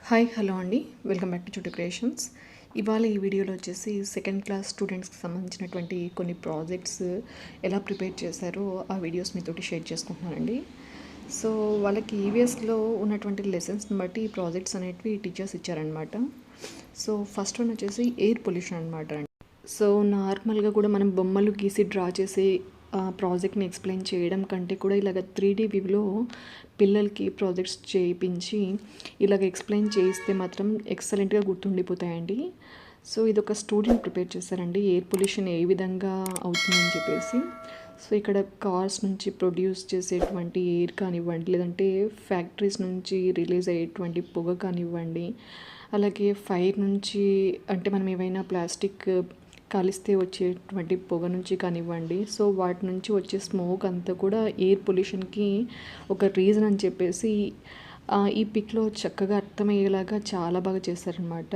Hi hello అండి, welcome back to చుట్టూ creations. ఇవాళ ఈ వీడియోలో వచ్చేసి సెకండ్ క్లాస్ స్టూడెంట్స్కి సంబంధించినటువంటి కొన్ని ప్రాజెక్ట్స్ ఎలా ప్రిపేర్ చేశారో ఆ వీడియోస్ మీతోటి షేర్ చేసుకుంటున్నానండి. సో వాళ్ళకి ఈవీఎస్లో ఉన్నటువంటి లెసన్స్ని బట్టి ఈ ప్రాజెక్ట్స్ అనేటివి టీచర్స్ ఇచ్చారనమాట. సో ఫస్ట్ వన్ వచ్చేసి ఎయిర్ పొల్యూషన్ అనమాట అండి. సో నార్మల్గా కూడా మనం బొమ్మలు గీసి డ్రా చేసి ప్రాజెక్ట్ని ఎక్స్ప్లెయిన్ చేయడం కంటే కూడా ఇలాగ 3D వ్యూలో పిల్లలకి ప్రాజెక్ట్స్ చేయించి ఇలాగ ఎక్స్ప్లెయిన్ చేయిస్తే మాత్రం ఎక్సలెంట్గా గుర్తుండిపోతాయండి. సో ఇది ఒక స్టూడెంట్ ప్రిపేర్ చేశారండి, ఎయిర్ పొల్యూషన్ ఏ విధంగా అవుతుందని చెప్పేసి. సో ఇక్కడ కార్స్ నుంచి ప్రొడ్యూస్ చేసేటువంటి ఎయిర్ కానివ్వండి, లేదంటే ఫ్యాక్టరీస్ నుంచి రిలీజ్ అయ్యేటువంటి పొగ కానివ్వండి, అలాగే ఫైర్ నుంచి అంటే మనం ఏవైనా ప్లాస్టిక్ కాలిస్తే వచ్చేటువంటి పొగ నుంచి కానివ్వండి, సో వాటి నుంచి వచ్చే స్మోక్ అంతా కూడా ఎయిర్ పొల్యూషన్కి ఒక రీజన్ అని చెప్పేసి ఈ పిక్లో చక్కగా అర్థమయ్యేలాగా చాలా బాగా చేశారనమాట.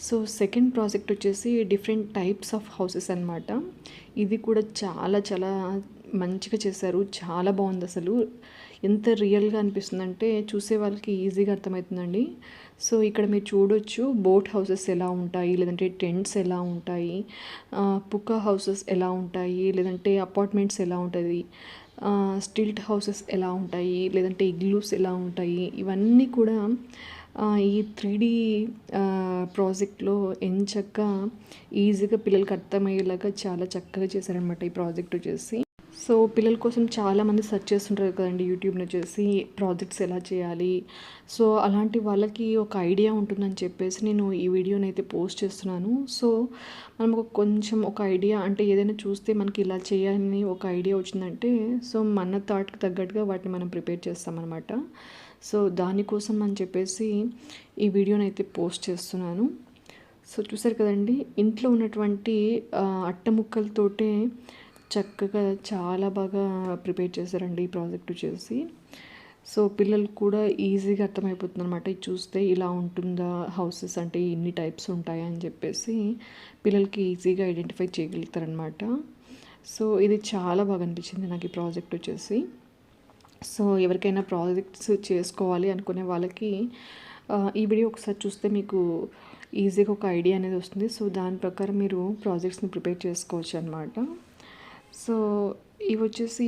సో సెకండ్ ప్రాజెక్ట్ వచ్చేసి డిఫరెంట్ టైప్స్ ఆఫ్ హౌసెస్ అనమాట. ఇది కూడా చాలా చాలా మంచిగా చేశారు, చాలా బాగుంది. అసలు ఎంత రియల్గా అనిపిస్తుందంటే చూసే వాళ్ళకి ఈజీగా అర్థమవుతుందండి. సో ఇక్కడ మీరు చూడొచ్చు బోట్ హౌసెస్ ఎలా ఉంటాయి, లేదంటే టెంట్స్ ఎలా ఉంటాయి, పుక్కా హౌసెస్ ఎలా ఉంటాయి, లేదంటే అపార్ట్మెంట్స్ ఎలా ఉంటుంది, స్టిల్ట్ హౌసెస్ ఎలా ఉంటాయి, లేదంటే ఇగ్లూస్ ఎలా ఉంటాయి, ఇవన్నీ కూడా ఈ 3D ప్రాజెక్ట్లో ఎంచక్కా ఈజీగా పిల్లలకి అర్థమయ్యేలాగా చాలా చక్కగా చేశారనమాట ఈ ప్రాజెక్ట్ వచ్చేసి. సో పిల్లల కోసం చాలామంది సెర్చ్ చేస్తుంటారు కదండి యూట్యూబ్ని వచ్చేసి ప్రాజెక్ట్స్ ఎలా చేయాలి. సో అలాంటి వాళ్ళకి ఒక ఐడియా ఉంటుందని చెప్పేసి నేను ఈ వీడియోని అయితే పోస్ట్ చేస్తున్నాను. సో మనం కొంచెం ఒక ఐడియా అంటే ఏదైనా చూస్తే మనకి ఇలా చేయాలని ఒక ఐడియా వచ్చిందంటే సో మన థాట్కి తగ్గట్టుగా వాటిని మనం ప్రిపేర్ చేస్తామన్నమాట. సో దానికోసం అని చెప్పేసి ఈ వీడియోని అయితే పోస్ట్ చేస్తున్నాను. సో చూసారు కదండి, ఇంట్లో ఉన్నటువంటి అట్టముక్కలతోటే చక్కగా చాలా బాగా ప్రిపేర్ చేశారండి ఈ ప్రాజెక్ట్ వచ్చేసి. సో పిల్లలు కూడా ఈజీగా అర్థమైపోతుంది అనమాట, ఇది చూస్తే ఇలా ఉంటుందా హౌసెస్ అంటే ఇన్ని టైప్స్ ఉంటాయా అని చెప్పేసి పిల్లలకి ఈజీగా ఐడెంటిఫై చేయగలుగుతారనమాట. సో ఇది చాలా బాగా అనిపించింది నాకు ఈ ప్రాజెక్ట్ వచ్చేసి. సో ఎవరికైనా ప్రాజెక్ట్స్ చేసుకోవాలి అనుకునే వాళ్ళకి ఈ వీడియో ఒకసారి చూస్తే మీకు ఈజీగా ఒక ఐడియా అనేది వస్తుంది. సో దాని ప్రకారం మీరు ప్రాజెక్ట్స్ని ప్రిపేర్ చేసుకోవచ్చు అనమాట. సో ఇవి వచ్చేసి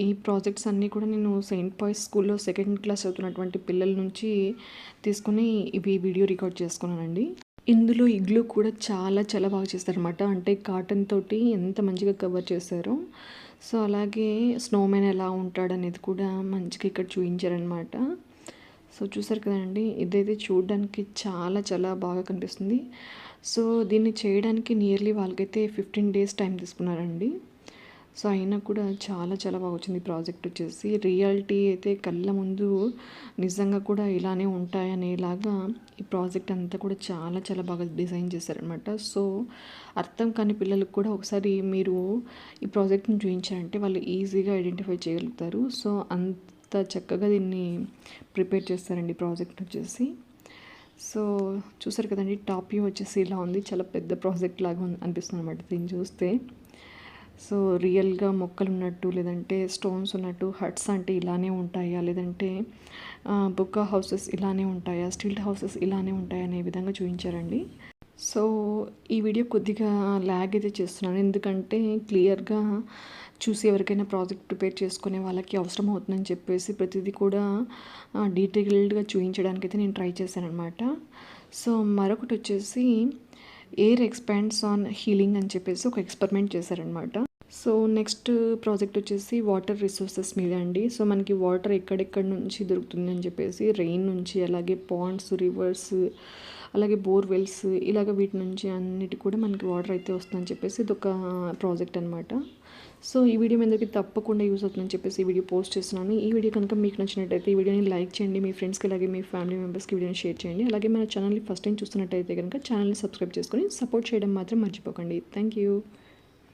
ఈ ప్రాజెక్ట్స్ అన్నీ కూడా నేను సెయింట్ పాయిస్ స్కూల్లో సెకండ్ క్లాస్ చదువుతున్నటువంటి పిల్లల నుంచి తీసుకుని ఇవి వీడియో రికార్డ్ చేసుకున్నానండి. ఇందులో ఇగ్లూ కూడా చాలా చాలా బాగా చేస్తారనమాట, అంటే కాటన్ తోటి ఎంత మంచిగా కవర్ చేశారో. సో అలాగే స్నోమ్యాన్ ఎలా ఉంటాడనేది కూడా మంచిగా ఇక్కడ చూపించారనమాట. సో చూసారు కదండి, ఇదైతే చూడడానికి చాలా చాలా బాగా కనిపిస్తుంది. సో దీన్ని చేయడానికి నియర్లీ వాళ్ళకైతే 15 days టైం తీసుకున్నారండి. సో అయినా కూడా చాలా చాలా బాగా వచ్చింది ఈ ప్రాజెక్ట్ వచ్చేసి. రియాలిటీ అయితే కళ్ళ ముందు నిజంగా కూడా ఇలానే ఉంటాయనేలాగా ఈ ప్రాజెక్ట్ అంతా కూడా చాలా చాలా బాగా డిజైన్ చేశారనమాట. సో అర్థం కాని పిల్లలకు కూడా ఒకసారి మీరు ఈ ప్రాజెక్ట్ని చూపించారంటే వాళ్ళు ఈజీగా ఐడెంటిఫై చేయగలుగుతారు. సో అంత చక్కగా దీన్ని ప్రిపేర్ చేస్తారండి ప్రాజెక్ట్ వచ్చేసి. సో చూసారు కదండి, టాప్ వ్యూ వచ్చేసి ఇలా ఉంది, చాలా పెద్ద ప్రాజెక్ట్ లాగా అనిపిస్తుంది అనమాట దీన్ని చూస్తే. సో రియల్గా మొక్కలు ఉన్నట్టు, లేదంటే స్టోన్స్ ఉన్నట్టు, హట్స్ అంటే ఇలానే ఉంటాయా, లేదంటే బుక్కా హౌసెస్ ఇలానే ఉంటాయా, స్టిల్ట్ హౌసెస్ ఇలానే ఉంటాయా అనే విధంగా చూపించారండి. సో ఈ వీడియో కొద్దిగా ల్యాగ్ అయితే చేస్తున్నాను, ఎందుకంటే క్లియర్గా చూసి ఎవరికైనా ప్రాజెక్ట్ ప్రిపేర్ చేసుకునే వాళ్ళకి అవసరం అవుతుందని చెప్పేసి ప్రతిదీ కూడా డీటెయిల్డ్గా చూపించడానికి అయితే నేను ట్రై చేశాను అనమాట. సో మరొకటి వచ్చేసి ఎయిర్ ఎక్స్పాండ్స్ ఆన్ హీలింగ్ అని చెప్పేసి ఒక ఎక్స్పెరిమెంట్ చేశారనమాట. సో నెక్స్ట్ ప్రాజెక్ట్ వచ్చేసి వాటర్ రిసోర్సెస్ మీద అండి. సో మనకి వాటర్ ఎక్కడెక్కడ నుంచి దొరుకుతుంది అని చెప్పేసి రెయిన్ నుంచి, అలాగే పాండ్స్, రివర్స్, అలాగే బోర్వెల్స్, ఇలాగ వీటి నుంచి అన్నిటి కూడా మనకి వాటర్ అయితే వస్తుందని చెప్పేసి ఇది ఒక ప్రాజెక్ట్ అనమాట. సో ఈ వీడియో మీ అందరికీ తప్పకుండా యూస్ అవుతుందని చెప్పేసి ఈ వీడియో పోస్ట్ చేస్తున్నాను. ఈ వీడియో కనుక మీకు నచ్చినట్టయితే ఈ వీడియోని లైక్ చేయండి, మీ ఫ్రెండ్స్కి అలాగే మీ ఫ్యామిలీ మెంబర్స్కి వీడియోని షేర్ చేయండి. అలాగే మన ఛానల్ని ఫస్ట్ టైం చూస్తున్నట్టయితే కనుక ఛానల్ని సబ్స్క్రైబ్ చేసుకొని సపోర్ట్ చేయడం మాత్రం మర్చిపోకండి. Thank you.